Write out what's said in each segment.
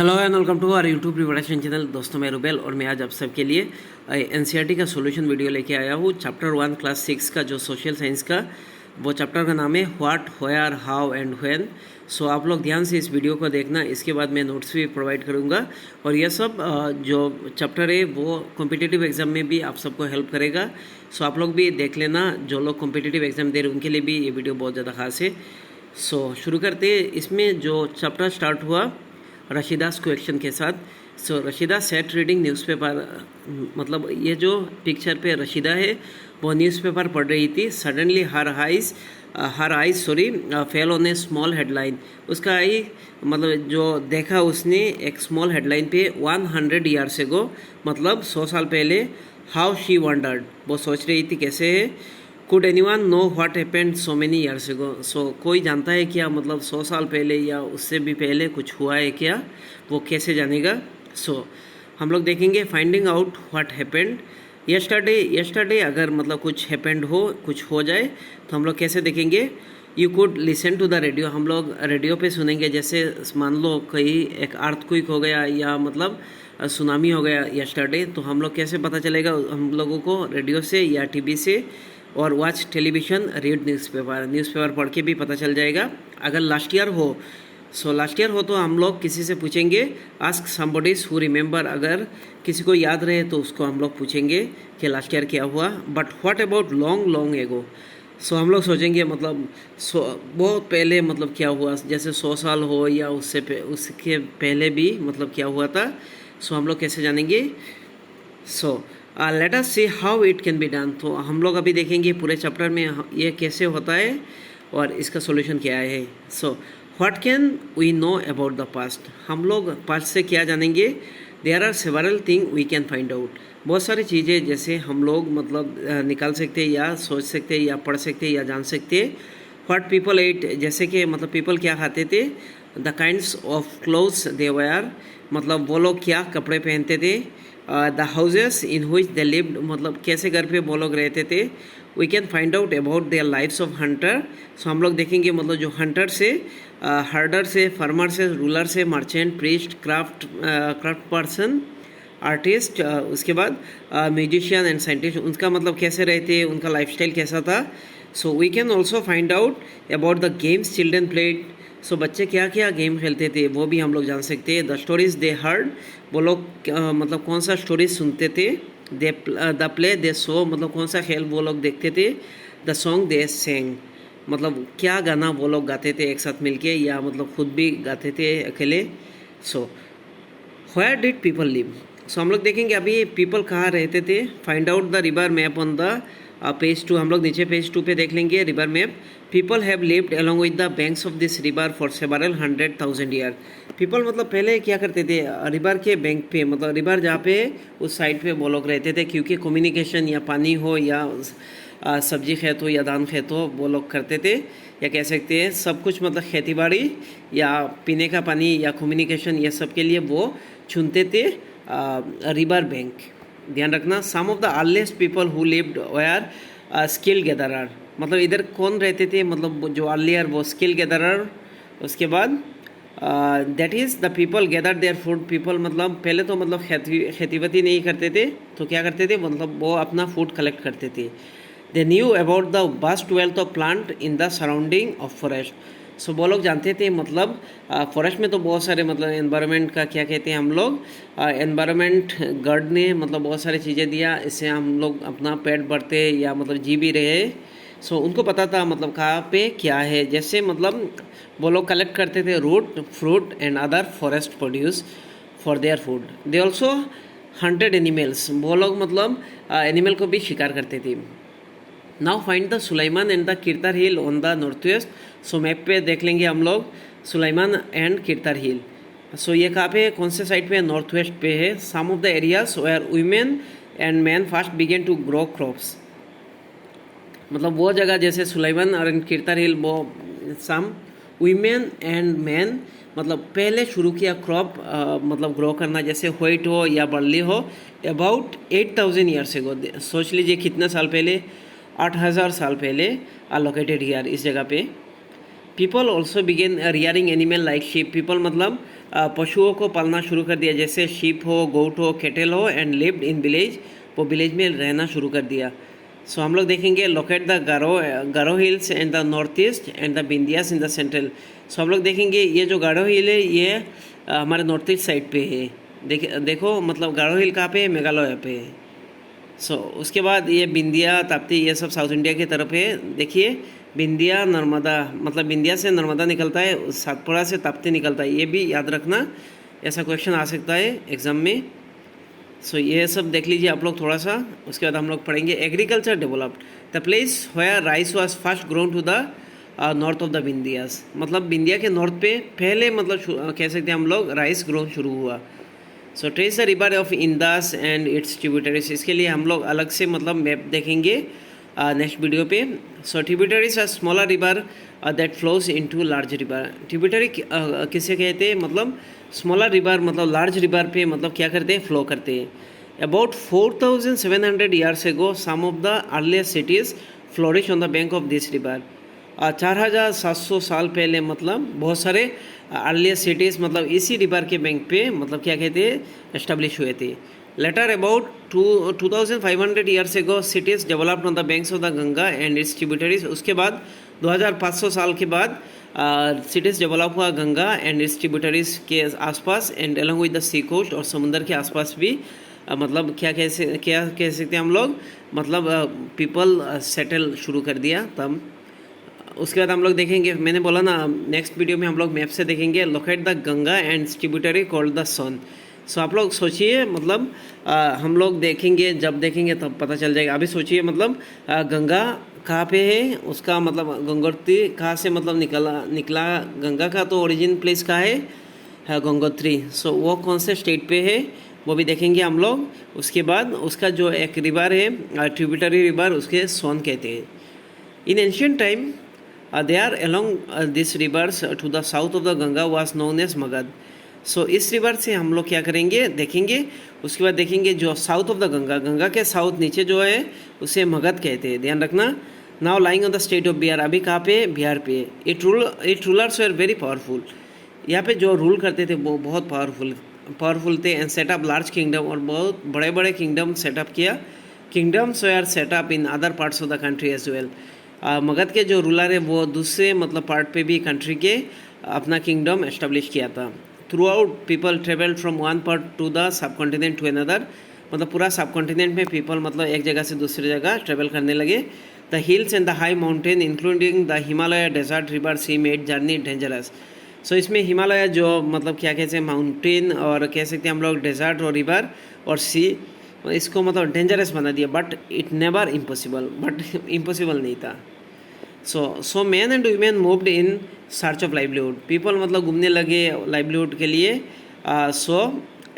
Hello and welcome to our YouTube preparation channel. दोस्तों मैं रुबेल और मैं आज आप सबके लिए एनसीईआरटी का सॉल्यूशन वीडियो लेके आया हूँ। चैप्टर 1 क्लास 6 का जो सोशल साइंस का वो चैप्टर का नाम है what, where, how and when. So आप लोग ध्यान से इस वीडियो को देखना। इसके बाद मैं नोट्स भी प्रोवाइड करूँगा और यह सब जो चैप्टर है वो कॉम्पिटिटिव एग्जाम में भी आप सबको हेल्प करेगा। सो आप लोग भी देख लेना, जो लोग कॉम्पिटिटिव एग्जाम दे रहे हैं उनके लिए भी ये वीडियो बहुत ज़्यादा खास है। सो शुरू करते। इसमें जो चैप्टर स्टार्ट हुआ रशीदास क्वेश्चन के साथ। सो रशीदा सेट रीडिंग न्यूज़पेपर, मतलब ये जो पिक्चर पे रशीदा है वो न्यूज़पेपर पढ़ रही थी। Suddenly her eyes fell on A small headline. उसका आई मतलब जो देखा उसने एक स्मॉल हेडलाइन पे 100 ईयर्स एगो, मतलब 100 साल पहले। हाउ शी वंडर्ड, वो सोच रही थी कैसे है। Could anyone know what happened so many years ago. So कोई जानता है क्या, मतलब 100 साल पहले या उससे भी पहले कुछ हुआ है क्या, वो कैसे जानेगा। सो हम लोग देखेंगे finding out what happened yesterday. अगर मतलब कुछ हैपेंड हो, कुछ हो जाए तो हम लोग कैसे देखेंगे। You could listen to the radio, हम लोग रेडियो पे सुनेंगे। जैसे मान लो कहीं एक अर्थक्वेक हो गया या मतलब सुनामी हो गया यस्टरडे, तो हम लोग कैसे पता चलेगा हम लोगों को, रेडियो से या टीवी से। और वॉच टेलीविज़न, रीड न्यूज़पेपर पढ़ के भी पता चल जाएगा। अगर लास्ट ईयर हो, लास्ट ईयर हो तो हम लोग किसी से पूछेंगे। आस्क समबडी हु रिमेंबर, अगर किसी को याद रहे तो उसको हम लोग पूछेंगे कि लास्ट ईयर क्या हुआ। But what about long ago, हम लोग सोचेंगे मतलब बहुत पहले मतलब क्या हुआ, जैसे 100 साल हो या उसके पहले भी मतलब क्या हुआ था। हम लोग कैसे जानेंगे। Let us see how it can be done. तो हम लोग अभी देखेंगे पूरे चैप्टर में ये कैसे होता है और इसका सॉल्यूशन क्या है। What can we know about the past, हम लोग पास्ट से क्या जानेंगे। There are several thing we can find out, बहुत सारी चीज़ें जैसे हम लोग मतलब निकाल सकते हैं या सोच सकते हैं या पढ़ सकते हैं या जान सकते हैं। व्हाट पीपल एट, जैसे कि मतलब पीपल क्या खाते थे। The kinds of clothes they wear, मतलब वो लोग क्या कपड़े पहनते थे। The houses in which they lived, मतलब कैसे घर पे वो लोग रहते थे। We can find out about their lifes of hunter. हम लोग देखेंगे मतलब जो हंटर से, हर्डर से, फार्मर से, रूलर से, merchant, priest, craft person, artist, उसके बाद म्यूजिशियन एंड साइंटिस्ट, उनका मतलब कैसे रहते, उनका लाइफस्टाइल कैसा था। We can also find out about the games children played. बच्चे क्या क्या गेम खेलते थे वो भी हम लोग जान सकते हैं। द स्टोरीज दे हर्ड, वो लोग मतलब कौन सा स्टोरीज सुनते थे। द प्ले दे सो, मतलब कौन सा खेल वो लोग देखते थे। द सॉन्ग दे सेंग, मतलब क्या गाना वो लोग गाते थे एक साथ मिलके या मतलब खुद भी गाते थे अकेले। व्हेयर डिड पीपल लिव, हम लोग देखेंगे अभी पीपल कहाँ रहते थे। Find out the river map on the page 2, हम लोग नीचे पेज 2 पे देख लेंगे river map. People have lived along with the banks of this river for several 100,000 year. People मतलब पहले क्या करते थे, रिवर के बैंक पे, मतलब रिवर जहाँ पे उस साइड पे वो लोग रहते थे, क्योंकि कम्युनिकेशन या पानी हो या सब्जी खेत हो या धान खेत हो वो लोग करते थे, या कह सकते हैं सब कुछ, मतलब खेती बाड़ी या पीने का पानी या कम्युनिकेशन, ये सब के लिए वो चुनते थे रिवर बैंक। ध्यान रखना। Some of the earliest people who lived were skill gatherer, मतलब इधर कौन रहते थे, मतलब जो अर्लियर वो स्किल गैदरर। उसके बाद that is the people gather their food. People मतलब पहले तो मतलब खेती नहीं करते थे, तो क्या करते थे, मतलब वो अपना फूड कलेक्ट करते थे। They knew about the vast wealth of plant in the surrounding of forest. वो लोग जानते थे, मतलब फॉरेस्ट में तो बहुत सारे मतलब एनवायरनमेंट का क्या कहते हैं हम लोग, एनवायरनमेंट गॉड ने मतलब बहुत सारी चीज़ें दिया, इससे हम लोग अपना पेट भरते या मतलब जी भी रहे। उनको पता था मतलब कहाँ पे क्या है। जैसे मतलब वो लोग कलेक्ट करते थे root, fruit and other forest produce for their food. They also hunted animals, वो लोग मतलब एनिमल को भी शिकार करते थे। Now find the Sulaiman and the Kirthar hill on the north west. Map पे देख लेंगे हम लोग सुलाइमान एंड किरतार हिल। ये कहाँ पे, कौन से साइड पे, नॉर्थ वेस्ट पे है। Some of the areas where women and man first began to grow crops, मतलब वो जगह जैसे सुलाइमान और किरतार हिल, वो सम वुमेन एंड मैन मतलब पहले शुरू किया क्रॉप मतलब ग्रो करना, जैसे व्हाइट हो या बर्ली हो। अबाउट 8,000 ईयर्स एगो, सोच लीजिए कितने साल पहले, 8,000 साल पहले लोकेटेड हियर, इस जगह पे। People also began rearing animal like sheep. People मतलब पशुओं को पालना शुरू कर दिया, जैसे शीप हो, गोट हो, कैटल हो, एंड लिव्ड इन विलेज, वो विलेज में रहना शुरू कर दिया। सो हम लोग देखेंगे locate the Garo hills and the north east and the Vindhyas in the central. So हम लोग देखेंगे ये जो गारो हिल है ये हमारे नॉर्थ ईस्ट साइड पे है। देखो मतलब गारो हिल कहाँ पे है, मेघालय पे है। सो उसके बाद ये बिंदिया, ताप्ती, ये सब साउथ इंडिया की तरफ है। देखिए बिंदिया नर्मदा, मतलब बिंदिया से नर्मदा निकलता है, सातपुड़ा से ताप्ती निकलता है, ये भी याद रखना, ऐसा क्वेश्चन आ सकता है एग्जाम में। सो ये सब देख लीजिए आप लोग थोड़ा सा। उसके बाद हम लोग पढ़ेंगे agriculture developed the place where rice was first grown to the north of the Vindhyas. मतलब बिंदिया के नॉर्थ पे पहले मतलब कह सकते हैं हम लोग राइस ग्रो शुरू हुआ। So trace the river of Indus and its tributaries, इसके लिए हम लोग अलग से मतलब मैप देखेंगे नेक्स्ट वीडियो पे। So tributaries are smaller river that flows into large river. Tributary किसे कहते हैं, मतलब स्मॉलर रिवर मतलब लार्ज रिवर पे मतलब क्या करते हैं, फ्लो करते हैं। About 4700 years ago some of the earliest cities flourish on the bank of this river. 4700 साल पहले मतलब बहुत सारे अर्लीस्ट सिटीज़ मतलब इसी रिवर के बैंक पे मतलब क्या कहते हैं, एस्टेब्लिश हुए थे। Later about 2500 years ago cities developed on the banks of the Ganga and its tributaries. उसके बाद 2500 साल के बाद सिटीज़ डेवलप हुआ गंगा एंड इट्स ट्रिब्यूटरीज के आसपास and along with the sea coast, और समुंदर के आसपास भी मतलब क्या कह सकते हैं हम लोग, मतलब पीपल सेटल शुरू कर दिया तब। उसके बाद हम लोग देखेंगे, मैंने बोला ना नेक्स्ट वीडियो में हम लोग मैप से देखेंगे locate the Ganga and tributary called the Son. So आप लोग सोचिए मतलब हम लोग देखेंगे, जब देखेंगे तब पता चल जाएगा। अभी सोचिए मतलब गंगा कहाँ पे है, उसका मतलब गंगोत्री कहाँ से मतलब निकला गंगा का तो ओरिजिन प्लेस कहाँ है, गंगोत्री। सो वो कौन से स्टेट पे है वो भी देखेंगे हम लोग। उसके बाद उसका जो एक रिवर है ट्रिब्यूटरी रिवर, उसके सोन कहते हैं। In ancient time there along this rivers to the south of the Ganga was known as Magad। सो इस रिवर से हम लोग क्या करेंगे, देखेंगे। उसके बाद देखेंगे जो south of the Ganga, Ganga के साउथ नीचे जो है उसे मगध कहते हैं, ध्यान रखना। Now lying on the state of Bihar, अभी कहाँ पे, बिहार पे। It rulers were very powerful, यहाँ पे जो रूल करते थे वो बहुत पावरफुल थे। एंड सेटअप लार्ज किंगडम, और बहुत बड़े बड़े किंगडम सेटअप किया। Kingdoms were set up in other parts of the country as well. Magadh के जो रूलर है वो दूसरे मतलब पार्ट पे भी कंट्री के अपना किंगडम एस्टेब्लिश किया था। Throughout people travel from one part to the subcontinent to another, मतलब पूरा सब कॉन्टिनेंट में पीपल मतलब एक जगह से दूसरी जगह ट्रेवल करने लगे। The hills and the high mountain including the Himalaya desert river sea made journey dangerous. So इसमें हिमालय जो मतलब क्या कहते हैं, माउंटेन, और कह सकते हैं हम लोग डेजर्ट और रिवर और सी, इसको मतलब डेंजरस बना दिया। But it never impossible, but impossible नहीं था। So man and women moved in search of livelihood, people मतलब घूमने लगे लाइवलीहुड के लिए। So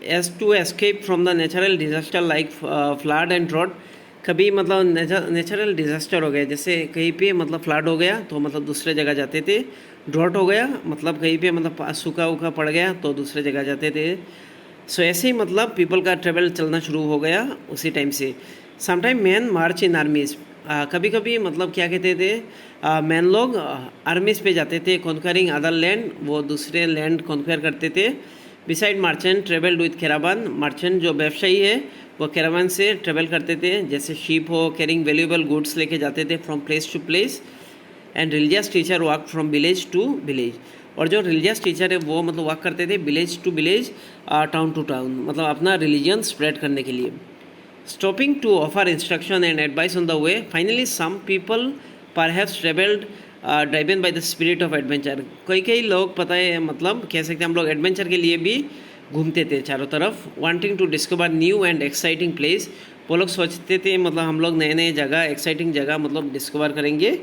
as to escape from the natural disaster like flood and drought. कभी मतलब नेचुरल डिजास्टर हो गया, जैसे कहीं पे मतलब फ्लड हो गया तो मतलब दूसरे जगह जाते थे। ड्रॉट हो गया मतलब कहीं पे मतलब सूखा उखा पड़ गया तो दूसरे जगह जाते थे। सो ऐसे ही मतलब पीपल का ट्रेवल चलना शुरू हो गया उसी टाइम से। समटाइम मैन मार्च इन आर्मीज, कभी कभी मतलब क्या कहते थे, मैन लोग आर्मीज पे जाते थे। कॉन्करिंग अदर लैंड, वो दूसरे लैंड कॉन्कर करते थे। Beside merchant travel with caravan, merchant जो व्यवसायी है वो कैरावान से ट्रेवल करते थे, जैसे शिप हो, कैरिंग वैल्यूएबल गुड्स लेके जाते थे from place to place. And religious teacher walk from village to village, और जो रिलीजियस टीचर है वो मतलब वॉक करते थे village to village, town to town, मतलब अपना रिलीजन स्प्रेड करने के लिए। Stopping to offer instruction and advice on the way, finally some people perhaps travelled driven by the spirit of adventure. कई लोग पता है मतलब कह सकते हैं हम लोग एडवेंचर के लिए भी घूमते थे चारों तरफ। Wanting to discover new and exciting place, वो लोग सोचते थे मतलब हम लोग नए नए जगह, एक्साइटिंग जगह मतलब डिस्कवर करेंगे।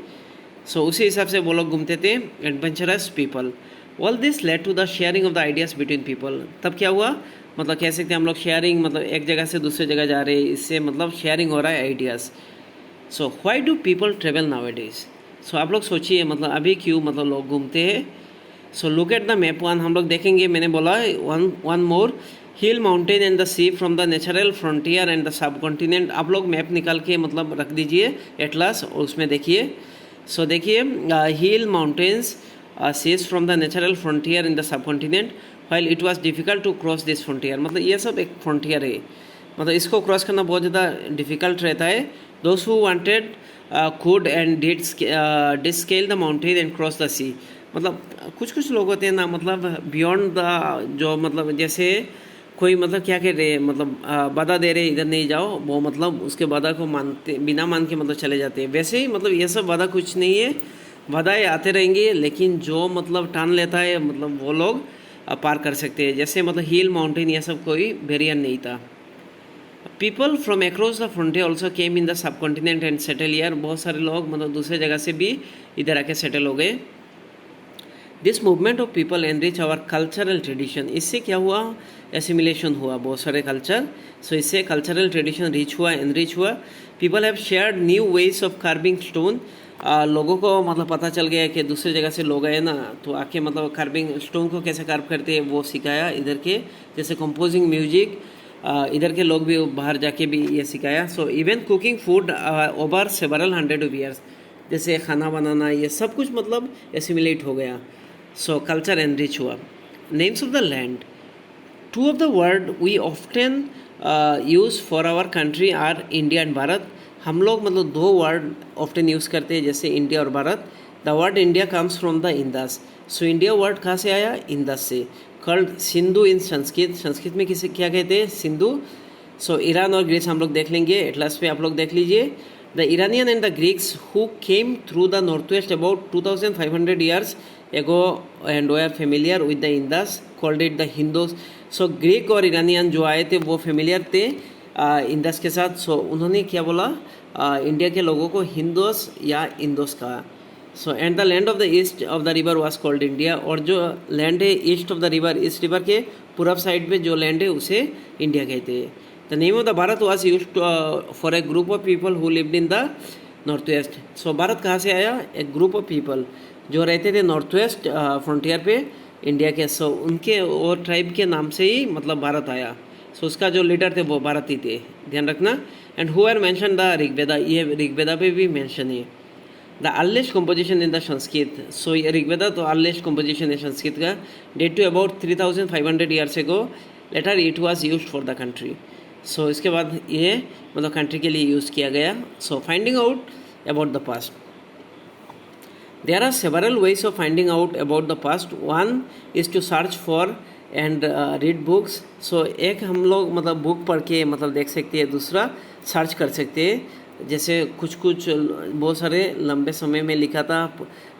सो उसी हिसाब से वो लोग घूमते थे, adventurous people. All this led to the sharing of the ideas between people. तब क्या हुआ, मतलब कह सकते हैं हम लोग शेयरिंग, मतलब एक जगह से दूसरी जगह जा रहे हैं, इससे मतलब शेयरिंग हो रहा है ideas. So why do people travel nowadays. So आप लोग सोचिए मतलब अभी क्यों मतलब लोग घूमते हैं। So look at the map one, हम लोग देखेंगे, मैंने बोला one more hill mountain and the sea from the natural frontier and the subcontinent. आप लोग मैप निकाल के मतलब रख दीजिए एटलास, और उसमें देखिए। सो देखिए hill mountains seas from the natural frontier in the subcontinent, while it was difficult to cross this frontier। मतलब ये सब एक फ्रंटियर है, मतलब इसको क्रॉस करना बहुत ज़्यादा डिफ़िकल्ट रहता है। Those who wanted could and did scale the mountain and cross the sea। मतलब कुछ लोग होते हैं ना, मतलब बियॉन्ड द, जो मतलब जैसे कोई मतलब क्या कह रहे हैं, मतलब बाधा दे रहे इधर नहीं जाओ, वो मतलब उसके बाधा को मानते बिना मान के मतलब चले जाते हैं। वैसे ही मतलब ये सब बाधा कुछ नहीं है, बाधाएं आते रहेंगे, लेकिन जो मतलब टान लेता है मतलब वो लोग पार कर सकते हैं। जैसे मतलब हिल माउंटेन ये सब कोई बैरियर नहीं था। People from across the frontier also came in the सब कॉन्टिनेंट एंड सेटल ईयर। बहुत सारे लोग मतलब दूसरे जगह से भी इधर आके सेटल हो गए। This movement of people enrich our cultural tradition. इससे क्या हुआ, एसिमिलेशन हुआ बहुत सारे कल्चर। सो इससे कल्चरल ट्रेडिशन रिच हुआ, एनरिच हुआ। People have shared new ways of carving stone. लोगों को मतलब पता चल गया कि दूसरे जगह से लोग आए ना, तो आके मतलब कार्विंग स्टोन को कैसे कार्व करते हैं वो सिखाया इधर के। जैसे कंपोजिंग म्यूजिक इधर के लोग भी बाहर जाके भी ये सिखाया। So even cooking food over several hundred of years, जैसे खाना बनाना ये सब कुछ मतलब एसिमिलेट हो गया। सो कल्चर एनरिच हुआ। Names of the land. Two of the word we often use for our country are India and Bharat. हम लोग मतलब दो वर्ड ऑफ्टन यूज़ करते हैं, जैसे इंडिया और Bharat. The word India comes from the Indus. So India word कहाँ से आया, इंदस से। कॉल्ड सिंधु इन संस्कृत। संस्कृत में किसे क्या कहते हैं, सिंधु। सो ईरान और ग्रीस हम लोग देख लेंगे, एटलस पे आप लोग देख लीजिए। The Iranian and the Greeks who came through the north west about 2500 years ago and were familiar with the Indus, called it the Hindus. So Greek और ईरानियन जो आए थे वो फेमिलियर थे इंदस के साथ। सो उन्होंने क्या बोला, इंडिया के लोगों को हिंदूस या इंदोस कहा। So and the land of the east of the river was called India. और जो लैंड है ईस्ट ऑफ द रिवर, इस रिवर के पूरब साइड पे जो लैंड है उसे इंडिया कहते हैं। The name of the Bharat was used for a group of people who lived in the north west. So Bharat कहाँ से आया, एक ग्रुप ऑफ पीपल जो रहते थे नॉर्थ वेस्ट फ्रंटियर पे इंडिया के। सो उनके और ट्राइब के नाम से ही मतलब भारत आया। सो उसका जो लीडर थे वो भारत ही थे, ध्यान रखना। And who are mention the Rigveda, ये ऋग्वेदा पे भी मेंशन है। The earliest composition in the Sanskrit. So ये ऋग्वेदा तो अर्लीस्ट कंपोजिशन है संस्कृत का, date to about 3500 years ago. Later it was used for the country. So इसके बाद ये मतलब कंट्री के लिए यूज़ किया गया। So finding out about the past. There are several ways of finding out about the past. One is to search for and read books. So एक हम लोग मतलब बुक पढ़ के मतलब देख सकते हैं, दूसरा सर्च कर सकते हैं। जैसे कुछ बहुत सारे लंबे समय में लिखा था,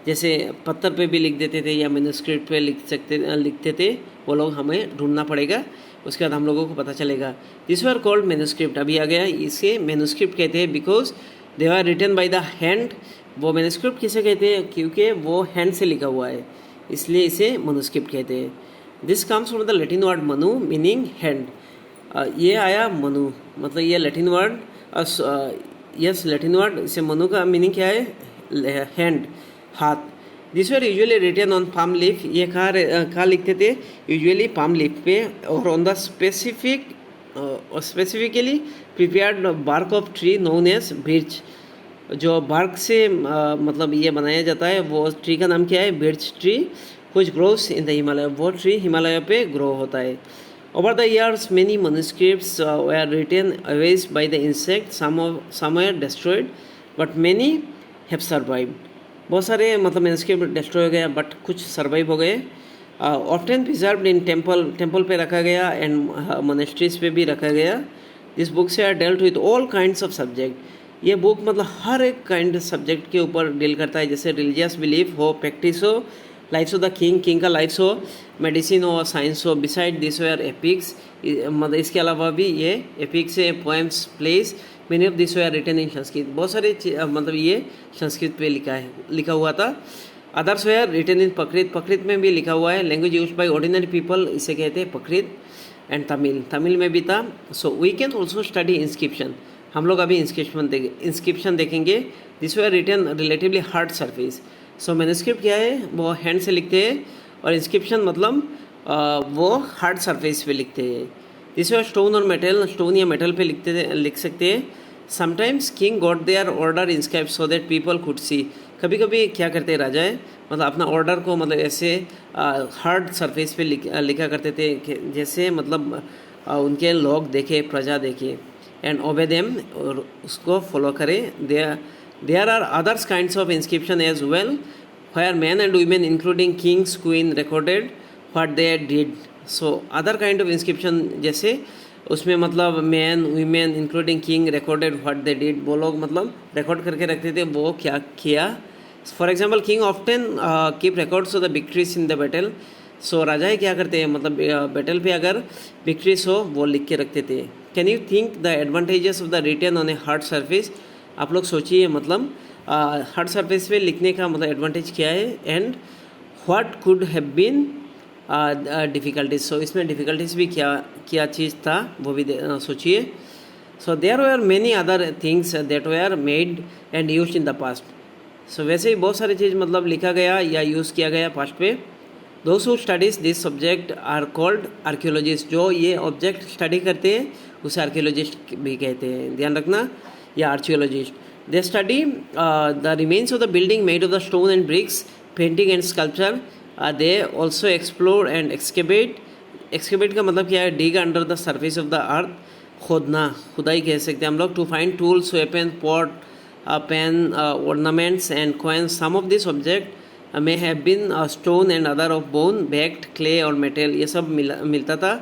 जैसे पत्थर पे भी लिख देते थे या मैन्युस्क्रिप्ट पे लिखते थे, वो लोग हमें ढूंढना पड़ेगा, उसके बाद हम लोगों को पता चलेगा। This were called manuscript. अभी आ गया, इसे मैन्युस्क्रिप्ट कहते हैं because they are written by the hand. वो मैन्युस्क्रिप्ट किसे कहते हैं, क्योंकि वो हैंड से लिखा हुआ है, इसलिए इसे मैन्युस्क्रिप्ट कहते हैं। This comes from the Latin word manu meaning hand. ये आया मनु, मतलब ये Latin word, yes Latin word, इसे मनु का मीनिंग क्या है, हैंड, हाथ। This were usually written on palm leaf. ये कहाँ लिखते थे, यूजुअली पाम लीफ पे, और on the specifically prepared bark of tree known as birch. जो बार्क से मतलब ये बनाया जाता है, वो ट्री का नाम क्या है, birch tree, which grows in the Himalaya. वो ट्री हिमालय पे ग्रो होता है। Over the years many manuscripts were written away by the insect, some were destroyed but many have survived. बहुत सारे मतलब मैन्युस्क्रिप्ट डिस्ट्रॉय हो गया, बट कुछ सर्वाइव हो गए। ऑफ्टन प्रिजर्व्ड इन टेम्पल पे रखा गया एंड मोनेस्ट्रीज पे भी रखा गया। This books are dealt with all kinds of subject. ये बुक मतलब हर एक काइंड सब्जेक्ट के ऊपर डील करता है, जैसे रिलीजियस बिलीफ हो, प्रैक्टिस हो, लाइफ्स ऑफ द किंग का लाइफ्स हो, मेडिसिन हो, साइंस हो। बिसाइड दिस वेयर एपिक्स, मतलब इसके अलावा भी ये एपिक्स है, poems, plays, many of this were written in Sanskrit. बहुत सारे मतलब ये संस्कृत पे लिखा हुआ था। अदर्स वेयर रिटन इन प्रकृत में भी लिखा हुआ है। Language used by ordinary people, इसे कहते हैं प्रकृत। एंड तमिल में भी था। So we can also study inscription. हम लोग अभी इंस्क्रिप्शन देखेंगे। This were written relatively hard surface. सो मैन्युस्क्रिप्ट क्या है, वो हैंड से लिखते हैं, और इंस्क्रिप्शन मतलब वो हार्ड सरफेस पे लिखते हैं। दिस वर स्टोन और मेटल, स्टोन या मेटल पे लिख सकते हैं। Sometimes king got their order inscribe so that people could see. कभी कभी क्या करते राजाएं, मतलब अपना ऑर्डर को मतलब ऐसे हार्ड सरफेस पे लिखा करते थे जैसे मतलब उनके लोग देखे, प्रजा देखे, एंड ओबे देम, और उसको फॉलो करे। There are others kinds of inscription as well where men and women including kings queen recorded what they did. So other kind of inscription जैसे उसमें मतलब man women including king recorded what they did, वो लोग मतलब record करके रखते थे वो क्या किया। For example king often keep records of the victories in the battle. So राजाएं क्या करते हैं, मतलब बैटल पे अगर विक्ट्रीज हो वो लिख के रखते थे। Can you think the advantages of the written on a hard surface. आप लोग सोचिए मतलब हार्ड सरफेस पे लिखने का मतलब एडवांटेज क्या है, and what could have been difficulties. So इसमें डिफ़िकल्टीज भी क्या क्या चीज़ था वो भी सोचिए। So there were many other things that were made and used in the past. So वैसे ही बहुत सारी चीज़ मतलब लिखा गया या यूज़ किया गया पास्ट पे। Those who studies this subject are called archaeologist. जो ये ऑब्जेक्ट स्टडी करते हैं उसे आर्कियोलॉजिस्ट भी कहते हैं, ध्यान रखना, या archaeologist. They study the remains of the building made of the stone and bricks, painting and sculpture. They also explore and excavate. Excavate का मतलब क्या है, dig under the surface of the earth, खोदना, खुदाई कह सकते हैं हम लोग, to find tools, weapons, pot, pen, ornaments and coins. Some of these objects may have been stone and other of bone, baked, clay or metal. ये सब मिलता था।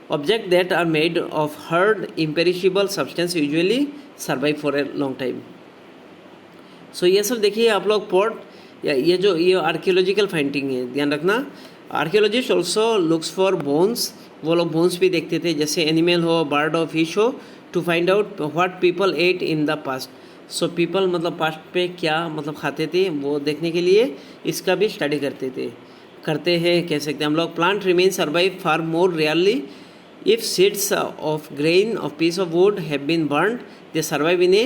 Objects that are made of hard, imperishable substance usually survive for a long time. सो ये सब देखिए आप लोग pot, ये जो ये आर्कियोलॉजिकल फाइंडिंग है, ध्यान रखना। Archaeologist also looks for bones, वो लोग बोन्स भी देखते थे, जैसे एनिमल हो, बर्ड हो, फिश हो, to find out what people ate in the past. So people मतलब पास्ट पे क्या मतलब खाते थे वो देखने के लिए इसका भी स्टडी करते हैं कह सकते हैं हम लोग। Plant remain survive far more rarely if seeds of grain of piece of wood have been burned, they survive in a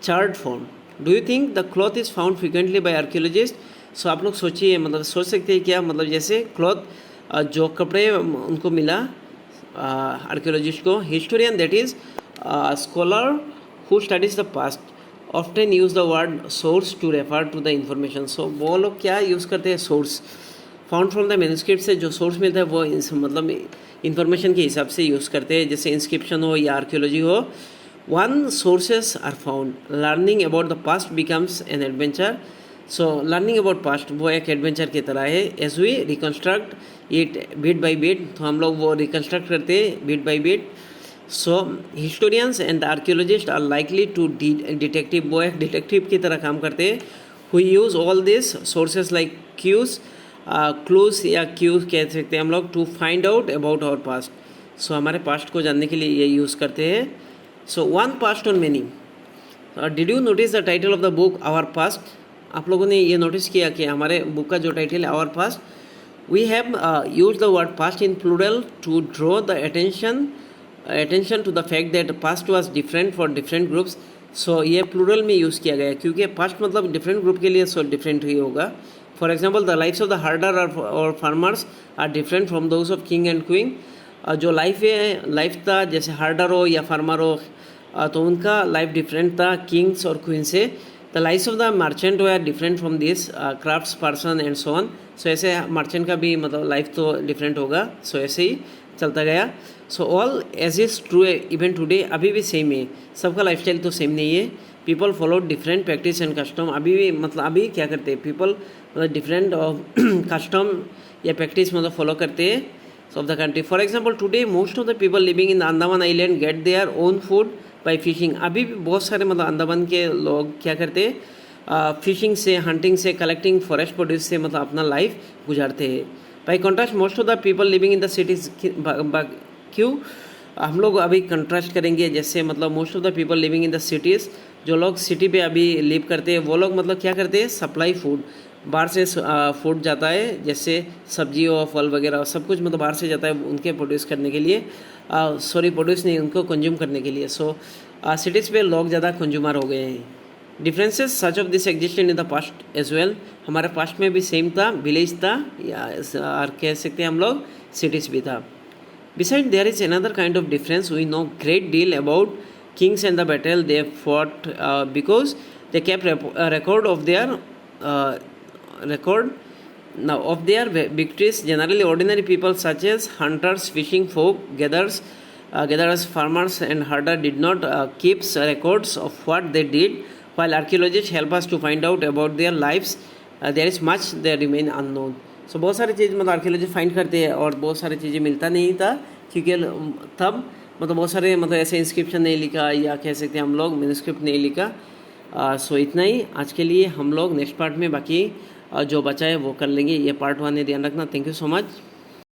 charred form. Do you think the cloth is found frequently by archaeologist. So आप लोग सोचिए, मतलब सोच सकते हैं क्या, मतलब जैसे क्लॉथ जो कपड़े उनको मिला आर्कियोलॉजिस्ट को। Historian that is scholar who studies the past often use the word source to refer to the information. So वो लोग क्या यूज़ करते हैं, source. Found from the manuscript से जो सोर्स मिलता है वो मतलब इंफॉर्मेशन के हिसाब से यूज़ करते हैं, जैसे इंस्क्रिप्शन हो या आर्कियोलॉजी हो। One sources are found. Learning about the past becomes an adventure. So learning about past वो एक adventure की तरह है। As we reconstruct it bit by bit, तो हम लोग वो reconstruct करते हैं bit by bit. So historians and archaeologists are likely to detective, वो एक detective की तरह काम करते हैं, who use all these sources like clues या cues कह सकते हैं हम लोग, to find out about our past. So हमारे past को जानने के लिए ये use करते हैं। So one past on many. Did you notice the title of the book Our Past? आप लोगों ने ये नोटिस किया कि हमारे बुक का जो टाइटल है Our Past, we have used the word past in plural to draw the attention to the fact that past was different for different groups. So ये plural में यूज़ किया गया क्योंकि past मतलब different group के लिए so different ही होगा। For example, the lives of the herder or farmers are different from those of king and queen. जो लाइफ था जैसे हार्डर हो या फार्मर हो, तो उनका लाइफ डिफरेंट था किंग्स और क्वीन से। The life of the merchant they are different from this crafts person and so on. So ऐसे मर्चेंट का भी मतलब लाइफ तो डिफरेंट होगा। सो ऐसे ही चलता गया। So all as is true even today, अभी भी सेम है, सबका लाइफ स्टाइल तो सेम नहीं है। People follow different practice and custom, अभी भी मतलब अभी क्या करते हैं पीपल, मतलब डिफरेंट कस्टम या प्रैक्टिस मतलब फॉलो करते हैं of the country. For example, today most of the people living in the Andaman Island get their own food by fishing. अभी भी बहुत सारे मतलब अंडमान के लोग क्या करते हैं, फिशिंग से, हंटिंग से, कलेक्टिंग फॉरेस्ट प्रोड्यूस से मतलब अपना लाइफ गुजारते हैं। By contrast most of the people living in the cities, क्यों हम लोग अभी कंट्रास्ट करेंगे, जैसे मतलब most of the people living in the cities, जो लोग सिटी पे अभी लिव करते हैं वो लोग मतलब क्या करते हैं, सप्लाई फूड, बाहर से फूड जाता है, जैसे सब्जी और फल वगैरह सब कुछ मतलब बाहर से जाता है उनके प्रोड्यूस करने के लिए, प्रोड्यूस नहीं, उनको कंज्यूम करने के लिए। सो सिटीज़ पे लोग ज़्यादा कंज्यूमर हो गए हैं। Differences such of this existed in the past as well, हमारे पास्ट में भी सेम था, विलेज था या कह सकते हैं हम लोग सिटीज़ भी था। Beside there is another kind of difference we know great deal about kings and the battle they fought, because they kept record of their record now of their victories. Generally, ordinary people such as hunters, fishing folk, gatherers, farmers, and herders did not keep records of what they did. While archaeologists help us to find out about their lives, there is much they remain unknown. So बहुत सारी चीज़ मतलब archaeology find करते हैं और बहुत सारी चीज़ें मिलता नहीं था, क्योंकि तब मतलब बहुत सारे मतलब ऐसे इंस्क्रिप्शन नहीं लिखा, या कह सकते हैं हम लोग मैन्युस्क्रिप्ट नहीं लिखा. सो इतना ही आज के लिए. हम लोग नेक्स्ट पार्ट में बाकी जो बचा है वो कर लेंगे. ये पार्ट 1 है, ध्यान रखना. Thank you so much.